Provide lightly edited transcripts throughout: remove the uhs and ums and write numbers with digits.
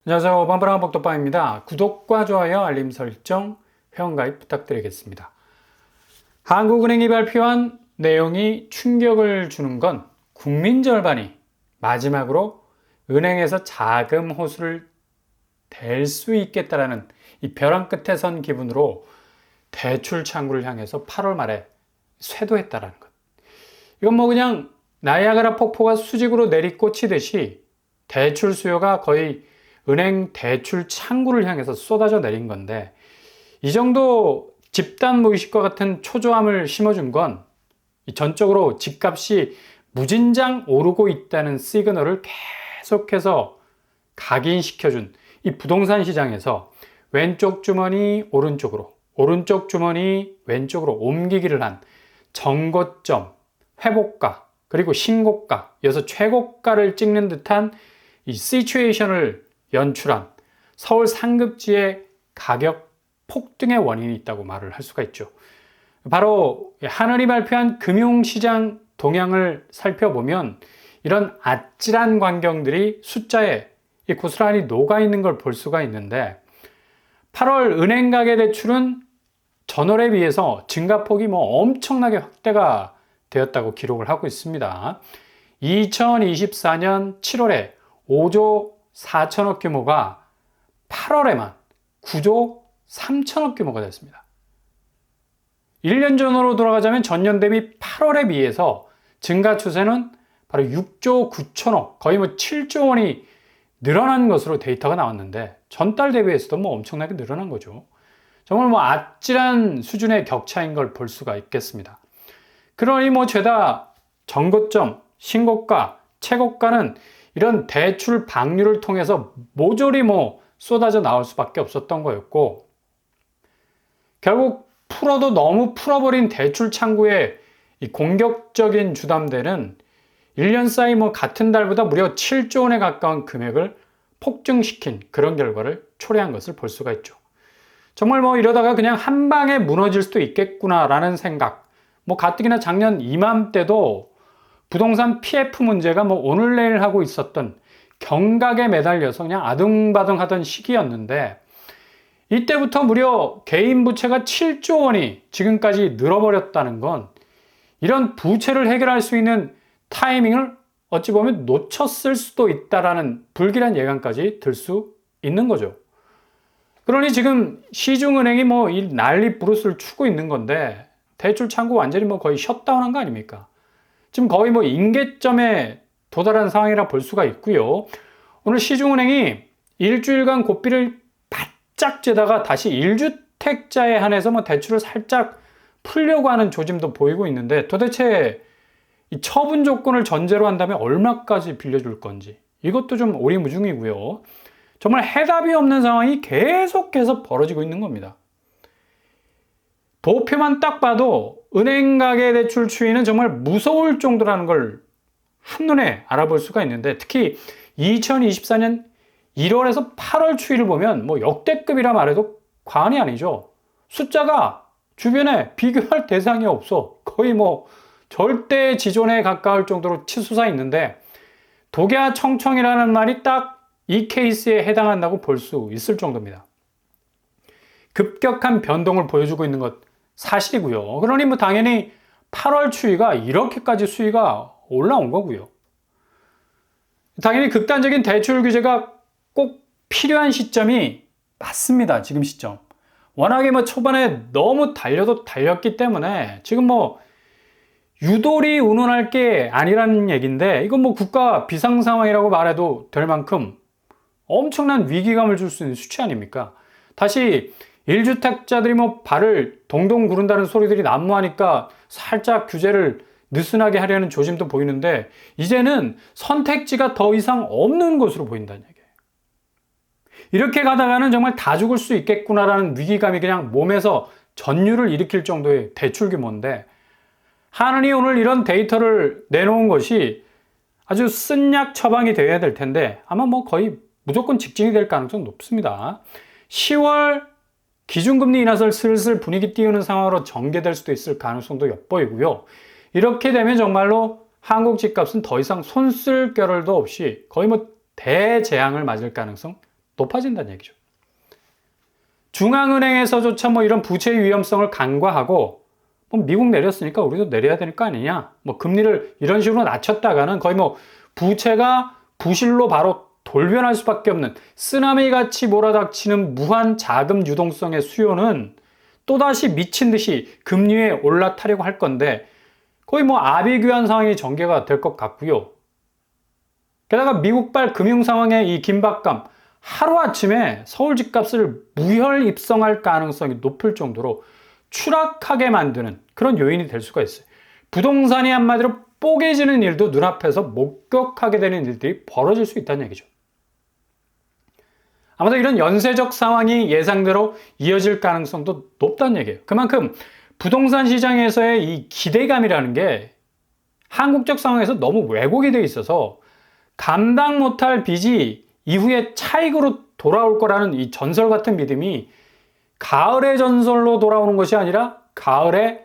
안녕하세요. 반바람 복덕방입니다. 구독과 좋아요, 알림 설정, 회원가입 부탁드리겠습니다. 한국은행이 발표한 내용이 충격을 주는 건 국민 절반이 마지막으로 은행에서 자금 호수를 댈 수 있겠다라는 이 벼랑 끝에 선 기분으로 대출 창구를 향해서 8월 말에 쇄도했다라는 것. 이건 뭐 그냥 나이아가라 폭포가 수직으로 내리꽂히듯이 대출 수요가 거의 은행 대출 창구를 향해서 쏟아져 내린 건데, 이 정도 집단 무의식과 같은 초조함을 심어준 건 전적으로 집값이 무진장 오르고 있다는 시그널을 계속해서 각인시켜준 이 부동산 시장에서 왼쪽 주머니 오른쪽으로, 오른쪽 주머니 왼쪽으로 옮기기를 한 정고점, 회복가, 그리고 신고가, 이어서 최고가를 찍는 듯한 이 시츄에이션을 연출한 서울 상급지의 가격 폭등의 원인이 있다고 말을 할 수가 있죠. 바로 하늘이 발표한 금융시장 동향을 살펴보면 이런 아찔한 광경들이 숫자에 고스란히 녹아있는 걸 볼 수가 있는데, 8월 은행 가계대출은 전월에 비해서 증가폭이 엄청나게 확대가 되었다고 기록을 하고 있습니다. 2024년 7월에 5조 4천억 규모가 8월에만 9조 3천억 규모가 됐습니다. 1년 전으로 돌아가자면 전년 대비 8월에 비해서 증가 추세는 바로 6조 9천억, 거의 7조 원이 늘어난 것으로 데이터가 나왔는데, 전달 대비해서도 엄청나게 늘어난 거죠. 정말 아찔한 수준의 격차인 걸 볼 수가 있겠습니다. 그러니 죄다 정고점, 신고가, 최고가는 이런 대출 방류를 통해서 모조리 쏟아져 나올 수밖에 없었던 거였고, 결국 풀어도 너무 풀어버린 대출 창구의 이 공격적인 주담대는 1년 사이 같은 달보다 무려 7조 원에 가까운 금액을 폭증시킨 그런 결과를 초래한 것을 볼 수가 있죠. 정말 이러다가 그냥 한 방에 무너질 수도 있겠구나라는 생각. 가뜩이나 작년 이맘때도 부동산 PF 문제가 오늘 내일 하고 있었던 경각에 매달려서 그냥 아둥바둥 하던 시기였는데, 이때부터 무려 개인 부채가 7조 원이 지금까지 늘어버렸다는 건 이런 부채를 해결할 수 있는 타이밍을 어찌 보면 놓쳤을 수도 있다라는 불길한 예감까지 들 수 있는 거죠. 그러니 지금 시중은행이 이 난리 부르스를 추고 있는 건데, 대출 창구 완전히 거의 셧다운한 거 아닙니까? 지금 거의 임계점에 도달한 상황이라 볼 수가 있고요. 오늘 시중은행이 일주일간 고삐를 바짝 쬐다가 다시 1주택자에 한해서 대출을 살짝 풀려고 하는 조짐도 보이고 있는데, 도대체 이 처분 조건을 전제로 한다면 얼마까지 빌려줄 건지 이것도 좀 오리무중이고요. 정말 해답이 없는 상황이 계속해서 벌어지고 있는 겁니다. 도표만 딱 봐도 은행 가계대출 추이는 정말 무서울 정도라는 걸 한눈에 알아볼 수가 있는데, 특히 2024년 1월에서 8월 추이를 보면 역대급이라 말해도 과언이 아니죠. 숫자가 주변에 비교할 대상이 없어. 거의 절대 지존에 가까울 정도로 치솟아 있는데, 독야청청이라는 말이 딱 이 케이스에 해당한다고 볼 수 있을 정도입니다. 급격한 변동을 보여주고 있는 것 사실이고요. 그러니 당연히 8월 추이가 이렇게까지 수위가 올라온 거고요. 당연히 극단적인 대출 규제가 꼭 필요한 시점이 맞습니다. 지금 시점. 워낙에 초반에 너무 달려도 달렸기 때문에 지금 유도리 운운할 게 아니라는 얘기인데, 이건 국가 비상 상황이라고 말해도 될 만큼 엄청난 위기감을 줄 수 있는 수치 아닙니까? 다시 1주택자들이 발을 동동 구른다는 소리들이 난무하니까 살짝 규제를 느슨하게 하려는 조짐도 보이는데, 이제는 선택지가 더 이상 없는 것으로 보인다는 얘기예요. 이렇게 가다가는 정말 다 죽을 수 있겠구나라는 위기감이 그냥 몸에서 전율을 일으킬 정도의 대출 규모인데, 하느니 오늘 이런 데이터를 내놓은 것이 아주 쓴약 처방이 되어야 될 텐데, 아마 거의 무조건 직진이 될 가능성이 높습니다. 10월 기준금리 인하설 슬슬 분위기 띄우는 상황으로 전개될 수도 있을 가능성도 엿보이고요. 이렇게 되면 정말로 한국 집값은 더 이상 손쓸 겨를도 없이 거의 대재앙을 맞을 가능성 높아진다는 얘기죠. 중앙은행에서조차 뭐 이런 부채 위험성을 간과하고 뭐 미국 내렸으니까 우리도 내려야 되는 거 아니냐, 뭐 금리를 이런 식으로 낮췄다가는 거의 뭐 부채가 부실로 바로 돌변할 수밖에 없는 쓰나미 같이 몰아닥치는 무한 자금 유동성의 수요는 또다시 미친 듯이 금리 위에 올라타려고 할 건데 거의 뭐 아비규환 상황이 전개가 될 것 같고요. 게다가 미국발 금융 상황의 이 긴박감, 하루아침에 서울 집값을 무혈 입성할 가능성이 높을 정도로 추락하게 만드는 그런 요인이 될 수가 있어요. 부동산이 한마디로 뽀개지는 일도 눈앞에서 목격하게 되는 일들이 벌어질 수 있다는 얘기죠. 아마도 이런 연쇄적 상황이 예상대로 이어질 가능성도 높다는 얘기예요. 그만큼 부동산 시장에서의 이 기대감이라는 게 한국적 상황에서 너무 왜곡이 되어 있어서 감당 못할 빚이 이후에 차익으로 돌아올 거라는 이 전설 같은 믿음이 가을의 전설로 돌아오는 것이 아니라 가을의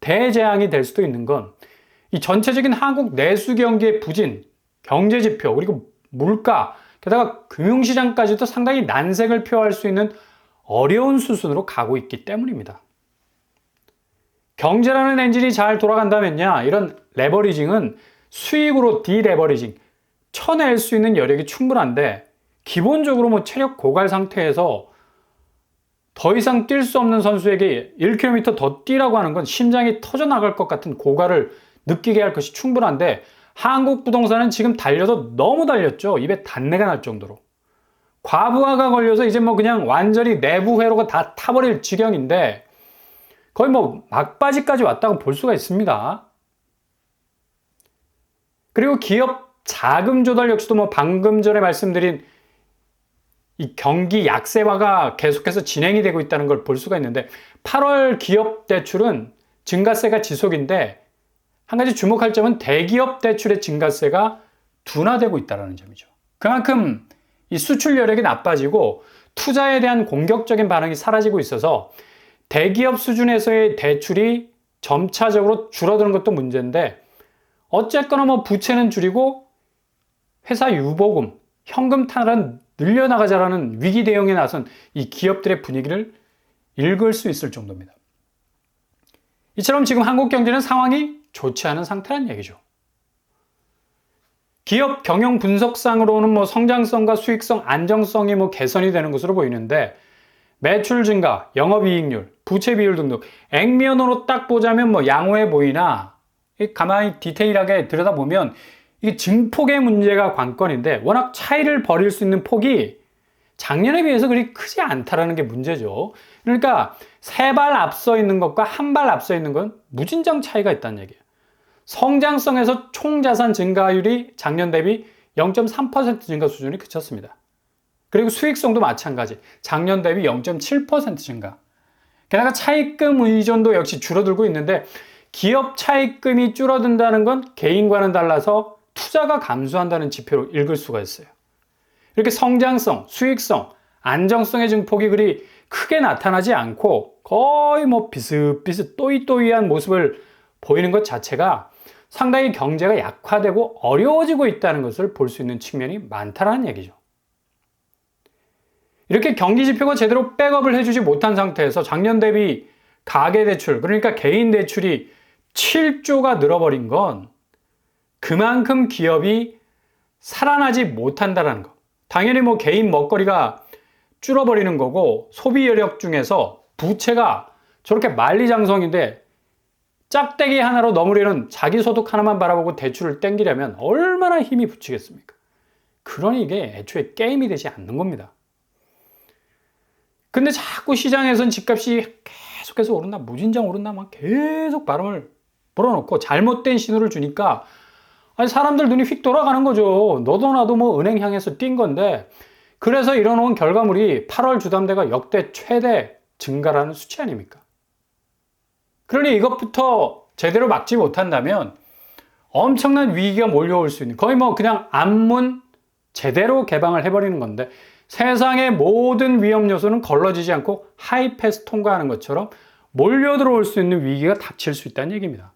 대재앙이 될 수도 있는 건 이 전체적인 한국 내수 경기의 부진, 경제 지표, 그리고 물가, 게다가 금융시장까지도 상당히 난색을 표할 수 있는 어려운 수순으로 가고 있기 때문입니다. 경제라는 엔진이 잘 돌아간다면야 이런 레버리징은 수익으로 디레버리징, 쳐낼 수 있는 여력이 충분한데 기본적으로 뭐 체력 고갈 상태에서 더 이상 뛸 수 없는 선수에게 1km 더 뛰라고 하는 건 심장이 터져나갈 것 같은 고갈을 느끼게 할 것이 충분한데 한국 부동산은 지금 달려도 너무 달렸죠. 입에 단내가 날 정도로. 과부하가 걸려서 이제 뭐 그냥 완전히 내부 회로가 다 타버릴 지경인데 거의 뭐 막바지까지 왔다고 볼 수가 있습니다. 그리고 기업 자금 조달 역시도 뭐 방금 전에 말씀드린 이 경기 약세화가 계속해서 진행이 되고 있다는 걸 볼 수가 있는데 8월 기업 대출은 증가세가 지속인데 한 가지 주목할 점은 대기업 대출의 증가세가 둔화되고 있다는 점이죠. 그만큼 이 수출 여력이 나빠지고 투자에 대한 공격적인 반응이 사라지고 있어서 대기업 수준에서의 대출이 점차적으로 줄어드는 것도 문제인데 어쨌거나 뭐 부채는 줄이고 회사 유보금, 현금 탄압은 늘려나가자라는 위기 대응에 나선 이 기업들의 분위기를 읽을 수 있을 정도입니다. 이처럼 지금 한국 경제는 상황이 좋지 않은 상태란 얘기죠. 기업 경영 분석상으로는 뭐 성장성과 수익성, 안정성이 뭐 개선이 되는 것으로 보이는데 매출 증가, 영업이익률, 부채 비율 등등 액면으로 딱 보자면 뭐 양호해 보이나 가만히 디테일하게 들여다보면 이게 증폭의 문제가 관건인데 워낙 차이를 벌일 수 있는 폭이 작년에 비해서 그리 크지 않다라는 게 문제죠. 그러니까 세 발 앞서 있는 것과 한 발 앞서 있는 건 무진장 차이가 있다는 얘기예요. 성장성에서 총자산 증가율이 작년 대비 0.3% 증가 수준이 그쳤습니다. 그리고 수익성도 마찬가지. 작년 대비 0.7% 증가. 게다가 차입금 의존도 역시 줄어들고 있는데 기업 차입금이 줄어든다는 건 개인과는 달라서 투자가 감소한다는 지표로 읽을 수가 있어요. 이렇게 성장성, 수익성, 안정성의 증폭이 그리 크게 나타나지 않고 거의 뭐 비슷비슷 또이또이한 모습을 보이는 것 자체가 상당히 경제가 약화되고 어려워지고 있다는 것을 볼 수 있는 측면이 많다는 얘기죠. 이렇게 경기 지표가 제대로 백업을 해주지 못한 상태에서 작년 대비 가계대출, 그러니까 개인 대출이 7조가 늘어버린 건 그만큼 기업이 살아나지 못한다는 거. 당연히 뭐 개인 먹거리가 줄어버리는 거고 소비 여력 중에서 부채가 저렇게 만리장성인데 짝대기 하나로 넘으려는 자기 소득 하나만 바라보고 대출을 땡기려면 얼마나 힘이 붙이겠습니까? 그러니 이게 애초에 게임이 되지 않는 겁니다. 근데 자꾸 시장에선 집값이 계속해서 오른다, 무진장 오른다, 막 계속 바람을 불어넣고 잘못된 신호를 주니까 아니 사람들 눈이 휙 돌아가는 거죠. 너도 나도 뭐 은행 향해서 뛴 건데 그래서 이뤄놓은 결과물이 8월 주담대가 역대 최대 증가라는 수치 아닙니까? 그러니 이것부터 제대로 막지 못한다면 엄청난 위기가 몰려올 수 있는 거의 뭐 그냥 앞문 제대로 개방을 해버리는 건데 세상의 모든 위험 요소는 걸러지지 않고 하이패스 통과하는 것처럼 몰려 들어올 수 있는 위기가 닥칠 수 있다는 얘기입니다.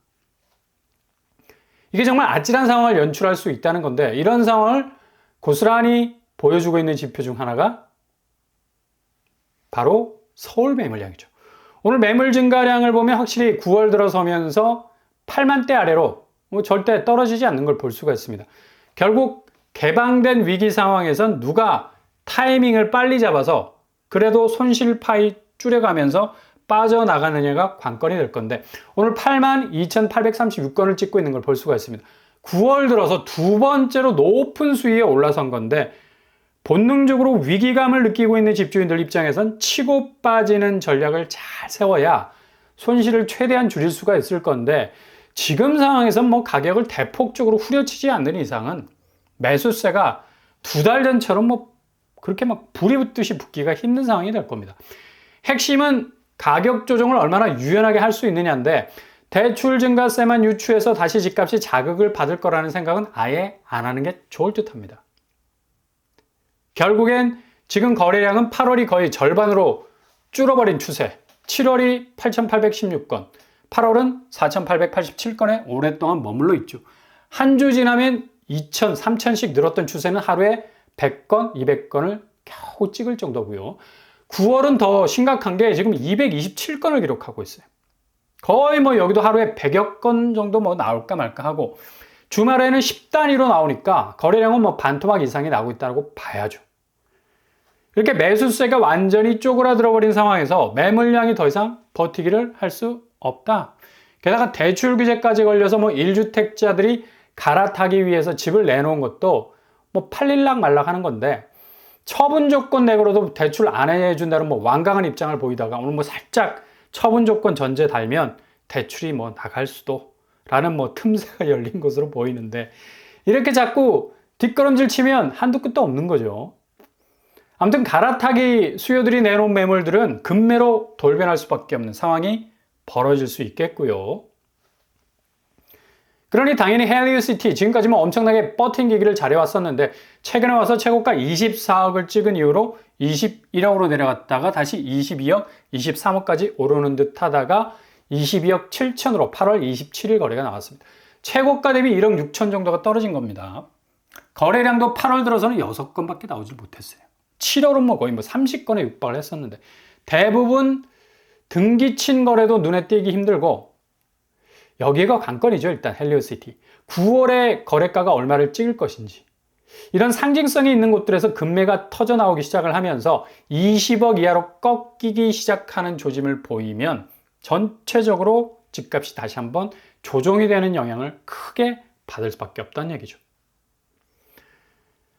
이게 정말 아찔한 상황을 연출할 수 있다는 건데 이런 상황을 고스란히 보여주고 있는 지표 중 하나가 바로 서울 매물량이죠. 오늘 매물 증가량을 보면 확실히 9월 들어서면서 8만 대 아래로 절대 떨어지지 않는 걸 볼 수가 있습니다. 결국 개방된 위기 상황에선 누가 타이밍을 빨리 잡아서 그래도 손실 파이 줄여가면서 빠져나가느냐가 관건이 될 건데 오늘 82,836건을 찍고 있는 걸 볼 수가 있습니다. 9월 들어서 두 번째로 높은 수위에 올라선 건데 본능적으로 위기감을 느끼고 있는 집주인들 입장에선 치고 빠지는 전략을 잘 세워야 손실을 최대한 줄일 수가 있을 건데 지금 상황에선 뭐 가격을 대폭적으로 후려치지 않는 이상은 매수세가 두 달 전처럼 뭐 그렇게 막 불이 붙듯이 붙기가 힘든 상황이 될 겁니다. 핵심은 가격 조정을 얼마나 유연하게 할 수 있느냐인데 대출 증가세만 유추해서 다시 집값이 자극을 받을 거라는 생각은 아예 안 하는 게 좋을 듯 합니다. 결국엔 지금 거래량은 8월이 거의 절반으로 줄어버린 추세, 7월이 8,816건, 8월은 4,887건에 오랫동안 머물러 있죠. 한 주 지나면 2,000, 3,000씩 늘었던 추세는 하루에 100건, 200건을 겨우 찍을 정도고요. 9월은 더 심각한 게 지금 227건을 기록하고 있어요. 거의 뭐 여기도 하루에 100여 건 정도 뭐 나올까 말까 하고 주말에는 10단위로 나오니까 거래량은 뭐 반토막 이상이 나오고 있다고 봐야죠. 이렇게 매수세가 완전히 쪼그라들어 버린 상황에서 매물량이 더 이상 버티기를 할 수 없다. 게다가 대출 규제까지 걸려서 뭐 1주택자들이 갈아타기 위해서 집을 내놓은 것도 뭐 팔릴락 말락 하는 건데 처분 조건 내고로도 대출 안 해준다는 뭐 완강한 입장을 보이다가 오늘 뭐 살짝 처분 조건 전제 달면 대출이 뭐 나갈 수도 라는 뭐 틈새가 열린 것으로 보이는데 이렇게 자꾸 뒷걸음질 치면 한두 끝도 없는 거죠. 아무튼 갈아타기 수요들이 내놓은 매물들은 급매로 돌변할 수밖에 없는 상황이 벌어질 수 있겠고요. 그러니 당연히 헬리우시티 지금까지 뭐 엄청나게 버팅기기를 잘해왔었는데 최근에 와서 최고가 24억을 찍은 이후로 21억으로 내려갔다가 다시 22억, 23억까지 오르는 듯 하다가 22억 7천으로 8월 27일 거래가 나왔습니다. 최고가 대비 1억 6천 정도가 떨어진 겁니다. 거래량도 8월 들어서는 6건밖에 나오질 못했어요. 7월은 뭐 거의 뭐 30건에 육박을 했었는데 대부분 등기친 거래도 눈에 띄기 힘들고 여기가 관건이죠. 일단 헬리오시티 9월에 거래가가 얼마를 찍을 것인지 이런 상징성이 있는 곳들에서 급매가 터져 나오기 시작을 하면서 20억 이하로 꺾이기 시작하는 조짐을 보이면 전체적으로 집값이 다시 한번 조정이 되는 영향을 크게 받을 수밖에 없다는 얘기죠.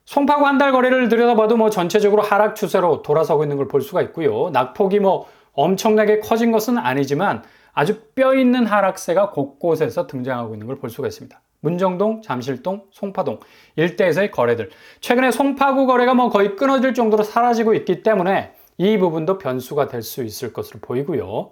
송파구 한 달 거래를 들여다봐도 뭐 전체적으로 하락 추세로 돌아서고 있는 걸 볼 수가 있고요. 낙폭이 뭐 엄청나게 커진 것은 아니지만 아주 뼈 있는 하락세가 곳곳에서 등장하고 있는 걸 볼 수가 있습니다. 문정동, 잠실동, 송파동 일대에서의 거래들. 최근에 송파구 거래가 뭐 거의 끊어질 정도로 사라지고 있기 때문에 이 부분도 변수가 될 수 있을 것으로 보이고요.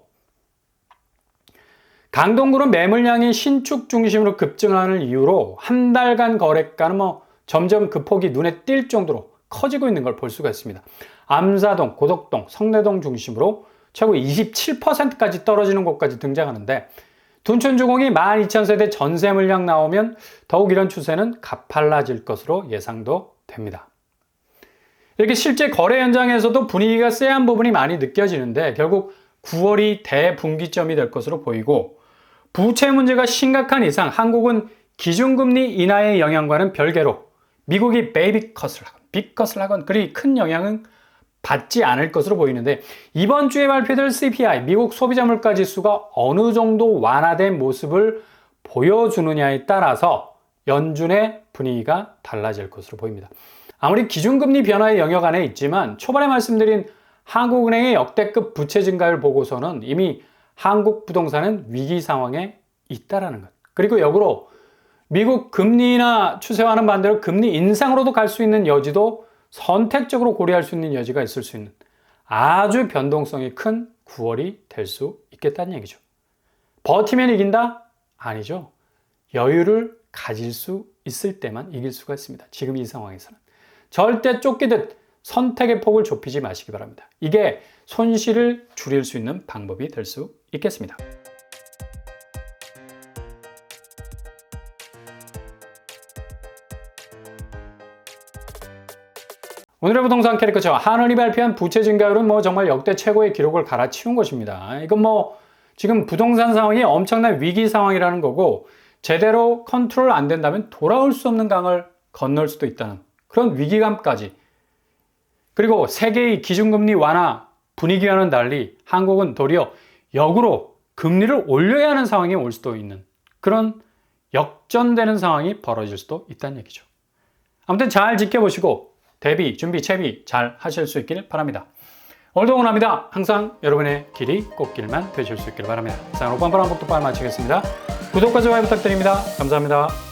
강동구는 매물량이 신축 중심으로 급증하는 이유로 한 달간 거래가는 뭐 점점 그 폭이 눈에 띌 정도로 커지고 있는 걸 볼 수가 있습니다. 암사동, 고덕동, 성내동 중심으로 최고 27%까지 떨어지는 곳까지 등장하는데 둔촌주공이 12,000세대 전세 물량 나오면 더욱 이런 추세는 가팔라질 것으로 예상도 됩니다. 이렇게 실제 거래 현장에서도 분위기가 쎄한 부분이 많이 느껴지는데 결국 9월이 대분기점이 될 것으로 보이고 부채 문제가 심각한 이상 한국은 기준금리 인하의 영향과는 별개로 미국이 베이비컷을 하건 빅컷을 하건 그리 큰 영향은 받지 않을 것으로 보이는데 이번 주에 발표될 CPI, 미국 소비자 물가 지수가 어느 정도 완화된 모습을 보여주느냐에 따라서 연준의 분위기가 달라질 것으로 보입니다. 아무리 기준금리 변화의 영역 안에 있지만 초반에 말씀드린 한국은행의 역대급 부채 증가율 보고서는 이미 한국 부동산은 위기 상황에 있다라는 것. 그리고 역으로 미국 금리 인하 추세와는 반대로 금리 인상으로도 갈 수 있는 여지도 선택적으로 고려할 수 있는 여지가 있을 수 있는 아주 변동성이 큰 9월이 될 수 있겠다는 얘기죠. 버티면 이긴다? 아니죠. 여유를 가질 수 있을 때만 이길 수가 있습니다. 지금 이 상황에서는. 절대 쫓기듯 선택의 폭을 좁히지 마시기 바랍니다. 이게 손실을 줄일 수 있는 방법이 될 수 있겠습니다. 오늘의 부동산 캐리커처 한은이 발표한 부채 증가율은 뭐 정말 역대 최고의 기록을 갈아치운 것입니다. 이건 뭐 지금 부동산 상황이 엄청난 위기 상황이라는 거고 제대로 컨트롤 안 된다면 돌아올 수 없는 강을 건널 수도 있다는 그런 위기감까지. 그리고 세계의 기준금리 완화 분위기와는 달리 한국은 도리어 역으로 금리를 올려야 하는 상황이 올 수도 있는 그런 역전되는 상황이 벌어질 수도 있다는 얘기죠. 아무튼 잘 지켜보시고 대비, 준비, 채비 잘 하실 수 있길 바랍니다. 오늘도 응원합니다. 항상 여러분의 길이 꽃길만 되실 수 있길 바랍니다. 이상 오빤바람 복도빨 마치겠습니다. 구독과 좋아요 부탁드립니다. 감사합니다.